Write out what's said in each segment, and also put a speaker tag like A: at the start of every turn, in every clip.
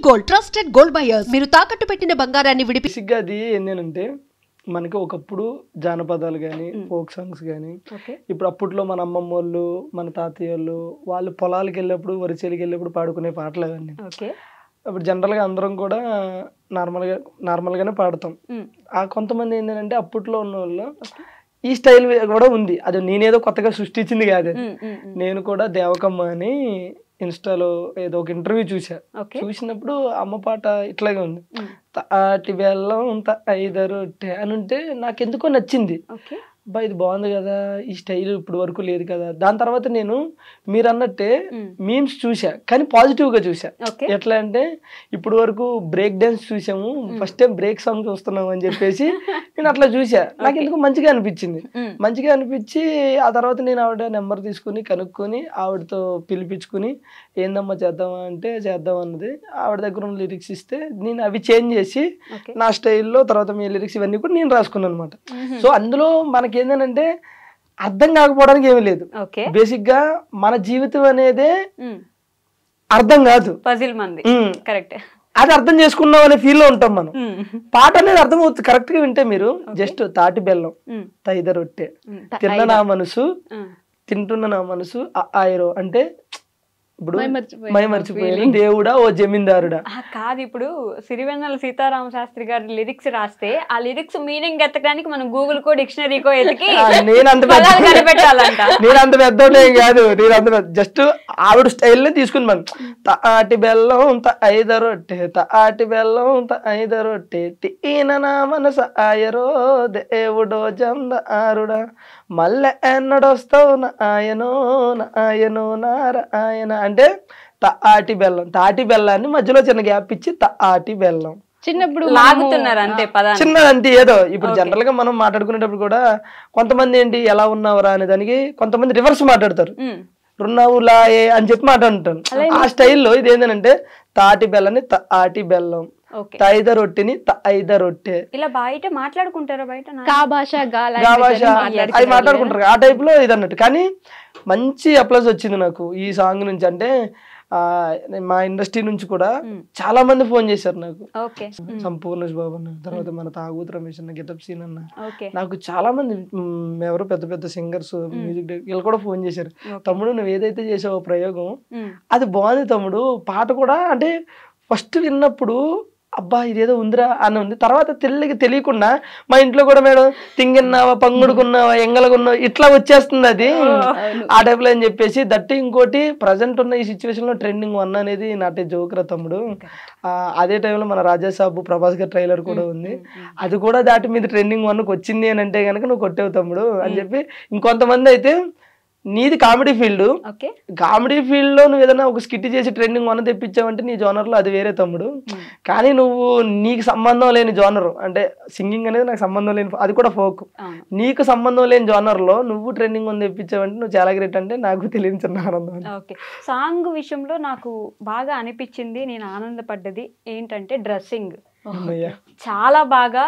A: Gold trusted gold buyers మీరు తాకట్టు పెట్టిన బంగారాన్ని విడిపి
B: బేసిక్గా అది ఏంటంటే మనకి ఒకప్పుడు జానపదాలు కానీ ఫోక్ సాంగ్స్ కానీ ఇప్పుడు అప్పట్లో మన అమ్మమ్మ వాళ్ళు మన తాతయ్య వాళ్ళు పొలాలకు వెళ్ళినప్పుడు వరిచేలికి వెళ్ళినప్పుడు పాడుకునే పాటలు అవన్నీ ఇప్పుడు జనరల్గా అందరం కూడా నార్మల్గానే పాడతాం. ఆ కొంతమంది ఏంటంటే అప్పట్లో ఉన్న వాళ్ళు ఈ స్టైల్ కూడా ఉంది. అది నేనేదో కొత్తగా సృష్టించింది కాదు. నేను కూడా దేవకమ్మ అని ఇన్స్టాలో ఏదో ఒక ఇంటర్వ్యూ చూసినప్పుడు అమ్మ పాట ఇట్లాగే ఉంది. తాటి బెల్లం ఐదరు అని ఉంటే నాకు ఎందుకో నచ్చింది. అబ్బా ఇది బాగుంది కదా, ఈ స్టైల్ ఇప్పుడు వరకు లేదు కదా. దాని తర్వాత నేను మీరు అన్నట్టే మీమ్స్ చూసా, కానీ పాజిటివ్ గా చూసా. ఎట్లా అంటే ఇప్పుడు వరకు బ్రేక్ డాన్స్ చూసాము, ఫస్ట్ టైం బ్రేక్ సాంగ్ చూస్తున్నాం అని చెప్పేసి నేను అట్లా చూసా. నాకు ఎందుకు మంచిగా అనిపించింది. మంచిగా అనిపించి ఆ తర్వాత నేను ఆవిడ నెంబర్ తీసుకుని కనుక్కొని ఆవిడతో పిలిపించుకుని ఏందమ్మా చేద్దామా అంటే చేద్దాం అన్నది. ఆవిడ దగ్గర ఉన్న లిరిక్స్ ఇస్తే నేను అవి చేంజ్ చేసి నా స్టైల్లో తర్వాత మీ లిరిక్స్ ఇవన్నీ కూడా నేను రాసుకున్నాను అనమాట. సో అందులో మనకి ఏంటంటే అర్థం కాకపోవడానికి ఏమీ లేదు. బేసిక్ గా మన జీవితం అనేదే అర్థం కాదు, అది అర్థం చేసుకున్నాం అనే ఫీల్ లో ఉంటాం మనం. పాట అనేది అర్థం అవుతుంది కరెక్ట్ గా వింటే. మీరు జస్ట్ తాటి బెల్లం తైద రొట్టె తిన్న నా మనసు తింటున్న నా మనసు ఆయిరో అంటే ఇప్పుడు మర్చిపోయాను దేవుడా ఓ జమీందారుడా
C: కాదు. ఇప్పుడు సిరివెన్నెల సీతారామ శాస్త్రి గారి లిరిక్స్ రాస్తే ఆ లిరిక్స్ మీనింగ్ ఎత్తడానికి మనం గూగుల్ కో డిక్షనరీ కో ఎతికి
B: నేను అంత పెద్దోడే కాదు. నేను అంత జస్ట్ ఆవిడ స్టైల్ తీసుకుని మనం తాటి బెల్లం ఐద రొట్టె తాటి బెల్లం ఐద రొట్టె తీన నా మనస ఆయరో దేవుడో జందారుడా మళ్ళీ ఎన్నడొస్తావు నా ఆయనో నారాయణ అంటే తాటి బెల్లం. తాటి బెల్లాన్ని మధ్యలో చిన్న గ్యాప్ ఇచ్చి తాటి బెల్లం
C: చిన్నప్పుడు లాగుతున్నారు అంతే పదాన్ని.
B: చిన్నదంటే ఏదో ఇప్పుడు జనరల్ గా మనం మాట్లాడుకునేటప్పుడు కూడా కొంతమంది ఏంటి ఎలా ఉన్నావురా అనే దానికి కొంతమంది రివర్స్ మాట్లాడతారు. రున్నావు లాయే అని చెప్పి మాట్లాడుతాను. ఆ స్టైల్లో ఇది ఏంటంటే తాటి బెల్లని తాటి బెల్లం, తైద రొట్టెని తైద రొట్టె
C: ఇలా బయట మాట్లాడుకుంటారా? బయట
B: అది మాట్లాడుకుంటారు ఆ టైప్ లో ఇది అన్నట్టు. కానీ మంచి అప్లాస్ వచ్చింది నాకు ఈ సాంగ్ నుంచి. అంటే మా ఇండస్ట్రీ నుంచి కూడా చాలా మంది ఫోన్ చేశారు నాకు. సంపూర్ణేష్ బాబు అన్న, తర్వాత మన తాగుతు రమేష్ అన్న, గెటప్ సీన్ అన్న, నాకు చాలా మంది ఎవరు పెద్ద పెద్ద సింగర్స్ మ్యూజిక్ డైరెక్టర్ వీళ్ళు కూడా ఫోన్ చేశారు. తమ్ముడు నువ్వు ఏదైతే చేసావో ప్రయోగం అది బాగుంది తమ్ముడు. పాట కూడా అంటే ఫస్ట్ విన్నప్పుడు అబ్బా ఇదేదో ఉందిరా అని ఉంది. తర్వాత తెలియకుండా మా ఇంట్లో కూడా మేడం తింగిన్నావా పంగుడుకున్నావా ఎంగలకున్నావా ఇట్లా వచ్చేస్తుంది అది ఆ టైప్ లో అని చెప్పేసి. దట్టు ఇంకోటి ప్రజెంట్ ఉన్న ఈ సిచ్యువేషన్ లో ట్రెండింగ్ 1 అనేది నాటే జోకురా తమ్ముడు. అదే టైంలో మన రాజాసాబు ప్రభాస్ గారి ట్రైలర్ కూడా ఉంది. అది కూడా దాటి మీద ట్రెండింగ్ 1కి వచ్చింది అని అంటే కనుక నువ్వు కొట్టేవు తమ్ముడు అని చెప్పి. ఇంకొంతమంది అయితే నీది కామెడీ ఫీల్డ్, కామెడీ ఫీల్డ్ లో నువ్వు ఏదైనా ఒక స్కిట్ చేసి ట్రెండింగ్ 1 తెప్పించావంటే నీ జోనర్ లో అది వేరే తమ్ముడు. కానీ నువ్వు నీకు సంబంధం లేని జోనర్ అంటే సింగింగ్ అనేది నాకు సంబంధం లేని, అది కూడా ఫోక్, నీకు సంబంధం లేని జోనర్ లో నువ్వు ట్రెండింగ్ 1 తెప్పించావంటే నువ్వు చాలా గ్రేట్. అంటే నాకు తెలియని చిన్న ఆనందం.
C: సాంగ్ విషయంలో నాకు బాగా అనిపించింది, నేను ఆనందపడ్డది ఏంటంటే డ్రెస్సింగ్ చాలా బాగా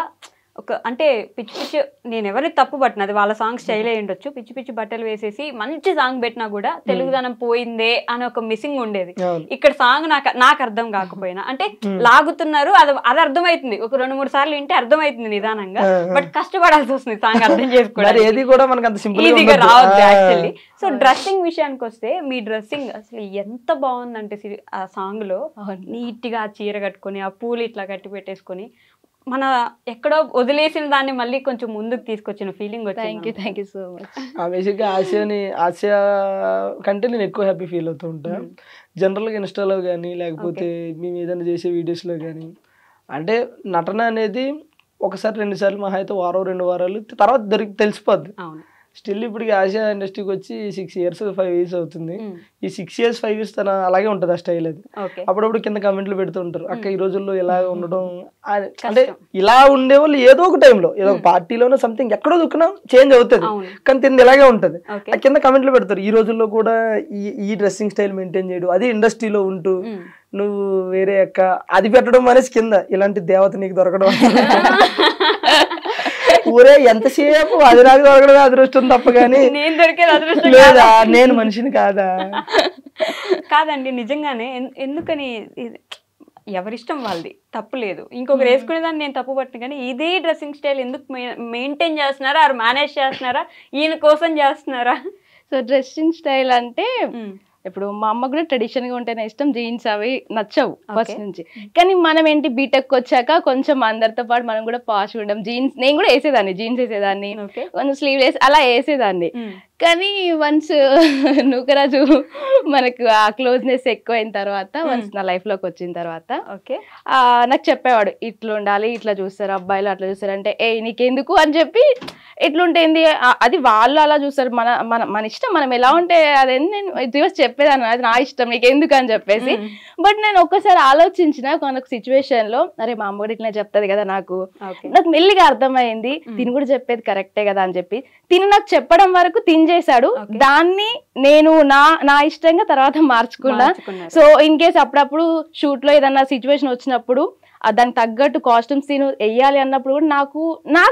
C: అంటే పిచ్చి పిచ్చి, నేను ఎవరిని తప్పు పట్టిన అది వాళ్ళ సాంగ్ స్టైల్ అయి ఉండొచ్చు, పిచ్చి పిచ్చి బట్టలు వేసేసి మంచి సాంగ్ పెట్టినా కూడా తెలుగుదనం పోయిందే అని ఒక మిస్సింగ్ ఉండేది. ఇక్కడ సాంగ్ నాకు అర్థం కాకపోయినా అంటే లాగుతున్నారు, అది అర్థమవుతుంది. ఒక 2-3 సార్లు వింటే అర్థమవుతుంది నిదానంగా, బట్ కష్టపడాల్సి వస్తుంది సాంగ్ అర్థం చేసుకోవడానికి, ఈజీగా రావద్దు యాక్చువల్లీ. సో డ్రెస్సింగ్ విషయానికి వస్తే మీ డ్రెస్సింగ్ అసలు ఎంత బాగుందంటే ఆ సాంగ్ లో నీట్ గా చీర కట్టుకొని ఆ పూలు ఇట్లా కట్టి పెట్టేసుకొని మన ఎక్కడో వదిలేసిన దాన్ని మళ్ళీ కొంచెం ముందుకు తీసుకొచ్చిన ఫీలింగ్ వచ్చింది. Thank you so much.
B: బేసిక్గా ఆసియా కంటే నేను ఎక్కువ హ్యాపీ ఫీల్ అవుతూ ఉంటాను. జనరల్గా ఇన్స్టాలో కానీ లేకపోతే మేము ఏదైనా చేసే వీడియోస్లో కానీ అంటే నటన అనేది ఒకసారి 2 సార్లు మహా అయితే వారం 2 వారాలు తర్వాత తెలిసిపోద్ది. స్టిల్ ఇప్పటికి ఆసియా ఇండస్ట్రీకి వచ్చి 6 years 5 years అవుతుంది. ఈ 6 years 5 years తన అలాగే ఉంటుంది ఆ స్టైల్. అది అప్పుడప్పుడు కింద కమెంట్లు పెడుతూ ఉంటారు, అక్క ఈ రోజుల్లో ఇలా ఉండడం అంటే ఇలా ఉండేవాళ్ళు ఏదో ఒక టైంలో ఏదో ఒక పార్టీలోనో సంథింగ్ ఎక్కడో దుక్కున చేంజ్ అవుతుంది, కానీ తింది ఇలాగే ఉంటుంది. ఆ కింద కమెంట్లు పెడతారు ఈ రోజుల్లో కూడా ఈ డ్రెస్సింగ్ స్టైల్ మెయింటైన్ చేయడం, అది ఇండస్ట్రీలో ఉంటూ నువ్వు వేరే అక్క అది పెట్టడం అనేసి కింద ఇలాంటి దేవత నీకు దొరకడం ఊరే ఎంతసేపు అది నాకు దొరకడమే అదృష్టం తప్ప కానీ లేదా నేను మనిషిని కాదా?
C: కాదండి నిజంగానే. ఎందుకని ఎవరిష్టం వాళ్ళది, తప్పు లేదు. ఇంకొకరు వేసుకునే దాన్ని నేను తప్పు పట్టిన, కానీ ఇదే డ్రెస్సింగ్ స్టైల్ ఎందుకు మెయింటైన్ చేస్తున్నారా, ఆరు మేనేజ్ చేస్తున్నారా, ఈయన కోసం చేస్తున్నారా?
D: సో డ్రెస్సింగ్ స్టైల్ అంటే ఇప్పుడు మా అమ్మ కూడా ట్రెడిషన్ గా ఉంటేనే ఇష్టం, జీన్స్ అవి నచ్చవు ఫస్ట్ నుంచి. కానీ మనం ఏంటి బీటెక్ వచ్చాక కొంచెం అందరితో పాటు మనం కూడా పాష్ ఉండడం, జీన్స్ నేను కూడా వేసేదాన్ని, జీన్స్ వేసేదాన్ని, కొంచెం స్లీవ్లెస్ అలా వేసేదాన్ని. కానీ వన్స్ నూకరాజు మనకు ఆ క్లోజ్నెస్ ఎక్కువైన తర్వాత, వన్స్ నా లైఫ్ లోకి వచ్చిన తర్వాత నాకు చెప్పేవాడు ఇట్లా ఉండాలి, ఇట్లా చూస్తారు అబ్బాయిలు, అట్లా చూస్తారు అంటే ఏ నీకెందుకు అని చెప్పి ఎట్లుంటేంది అది వాళ్ళు అలా చూస్తారు, మన మన మన ఇష్టం, మనం ఎలా ఉంటే అదేంటి నేను రివర్స్ చెప్పేదాన్ని, అది నా ఇష్టం నీకెందుకు అని చెప్పేసి. బట్ నేను ఒక్కసారి ఆలోచించిన ఒక సిచ్యువేషన్ లో, అరే మా అమ్మ కూడా ఇట్లా చెప్తుంది కదా, నాకు మెల్లిగా అర్థమైంది తిని కూడా చెప్పేది కరెక్టే కదా అని చెప్పి తిని నాకు చెప్పడం వరకు తిని చేశాడు. దాన్ని నేను నా ఇష్టంగా తర్వాత మార్చుకున్నా. సో ఇన్ కేస్ అప్పుడప్పుడు షూట్ లో ఏదన్నా సిచ్యువేషన్ వచ్చినప్పుడు దానికి తగ్గట్టు కాస్ట్యూమ్స్ నేను వెయ్యాలి అన్నప్పుడు కూడా నాకు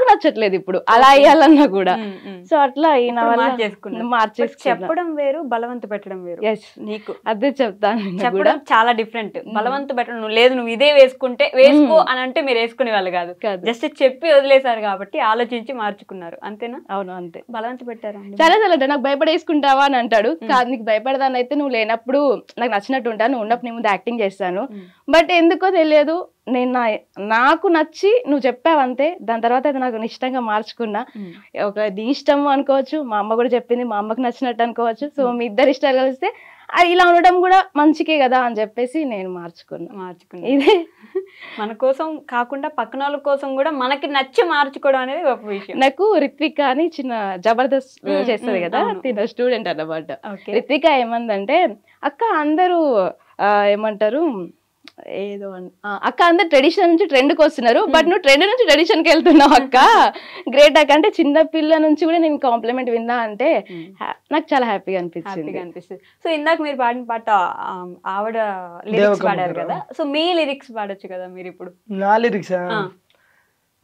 D: నచ్చట్లేదు ఇప్పుడు అలా వేయాలన్నా కూడా. సో అట్లా
C: చెప్పడం వేరు, బలవంత పెట్టడం వేరు. నీకు
D: అదే చెప్తాను,
C: చెప్పడం చాలా డిఫరెంట్. బలవంత పెట్టడం, నువ్వు లేదు నువ్వు ఇదే వేసుకో అని అంటే మీరు వేసుకునే వాళ్ళు కాదు, జస్ట్ చెప్పి వదిలేసారు కాబట్టి ఆలోచించి మార్చుకున్నారు, అంతేనా?
D: అవును అంతే.
C: బలవంత పెట్టారు
D: చాలా అంటే నాకు భయపడేసుకుంటావా అని అంటాడు. కాదు నీకు భయపడదాని అయితే నువ్వు లేనప్పుడు నాకు నచ్చినట్టు ఉంటాను, నువ్వు ఉన్నప్పుడు నీ ముందు యాక్టింగ్ చేస్తాను. బట్ ఎందుకో తెలియదు, నేను నాకు నచ్చి నువ్వు చెప్పావంతే, దాని తర్వాత అది నాకు ఇష్టంగా మార్చుకున్నా. ఒక నీ ఇష్టం అనుకోవచ్చు, మా అమ్మ కూడా చెప్పింది, మా అమ్మకి నచ్చినట్టు అనుకోవచ్చు. సో మీ ఇద్దరు ఇష్టాలు కలిస్తే ఇలా ఉండడం కూడా మంచికే కదా అని చెప్పేసి నేను మార్చుకున్నా. ఇదే
C: మన కోసం కాకుండా పక్కన వాళ్ళ కోసం కూడా మనకి నచ్చి మార్చుకోవడం అనేది గొప్ప విషయం.
D: నాకు రిత్విక అని చిన్న జబర్దస్త్ చేస్తుంది కదా, తిన స్టూడెంట్ అన్నమాట. రిత్విక ఏమందంటే, అక్క అందరూ ఏమంటారు ఏదో అక్క అందరు ట్రెడిషన్ నుంచి ట్రెండ్ కి వస్తున్నారు, బట్ నువ్వు ట్రెండ్ నుంచి ట్రెడిషన్ కి వెళ్తున్నావు అక్క, గ్రేట్ అక్క. అంటే చిన్న పిల్ల నుంచి కూడా నేను కాంప్లిమెంట్ విన్నా అంటే నాకు చాలా హ్యాపీగా అనిపిస్తుంది.
C: సో ఇందాక మీరు పాడిన పాట ఆవిడ లిరిక్స్ పాడారు కదా, సో మీ లిరిక్స్ పాడొచ్చు కదా మీరు ఇప్పుడు.
B: నా లిరిక్స్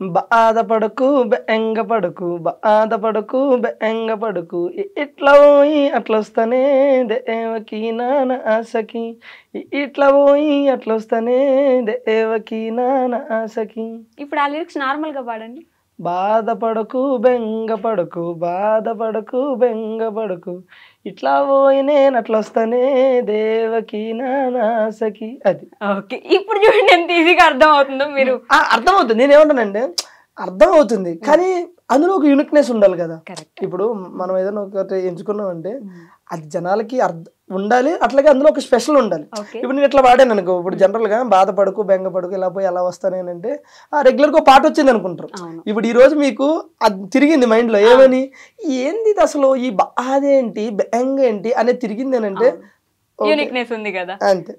B: బాధపడకు బెంగపడకు, బాధపడకు బెంగపడకు, ఇట్లా పోయి అట్లా వస్తానే దేవకి నాన్న ఆశకి, ఇట్లా పోయి అట్లా వస్తానే దేవకి నాన్న ఆశకి.
C: ఇప్పుడు ఆ లిరిక్స్ నార్మల్ గా పాడండి.
B: బాధపడకు బెంగపడకు, బాధపడకు బెంగపడకు, ఇట్లా పోయి నేను అట్లా వస్తానే దేవకి నాశకి. అది
C: ఓకే. ఇప్పుడు చూడండి ఎంత ఈజీగా అర్థం అవుతుందో. మీరు
B: అర్థమవుతుంది, నేనేమంటానంటే అర్థమవుతుంది, కానీ అందులో ఒక యూనిక్నెస్ ఉండాలి కదా. ఇప్పుడు మనం ఏదైనా ఒకటి ఎంచుకున్నాం అంటే అది జనాలకి ఉండాలి, అట్లాగే అందులో ఒక స్పెషల్ ఉండాలి. ఇప్పుడు నేను ఇట్లా పాడాను అనుకో, ఇప్పుడు జనరల్ గా బాధపడకు బెంగపడకు ఇలా పోయి ఎలా వస్తానేనంటే రెగ్యులర్ గా పాట వచ్చింది అనుకుంటారు. ఇప్పుడు ఈ రోజు మీకు అది తిరిగింది మైండ్ లో, ఏమని ఏంది అసలు ఈ బాధ ఏంటి బెంగ ఏంటి అనేది తిరిగింది అని అంటే
C: యూనిక్నెస్ ఉంది కదా,
B: అంతే.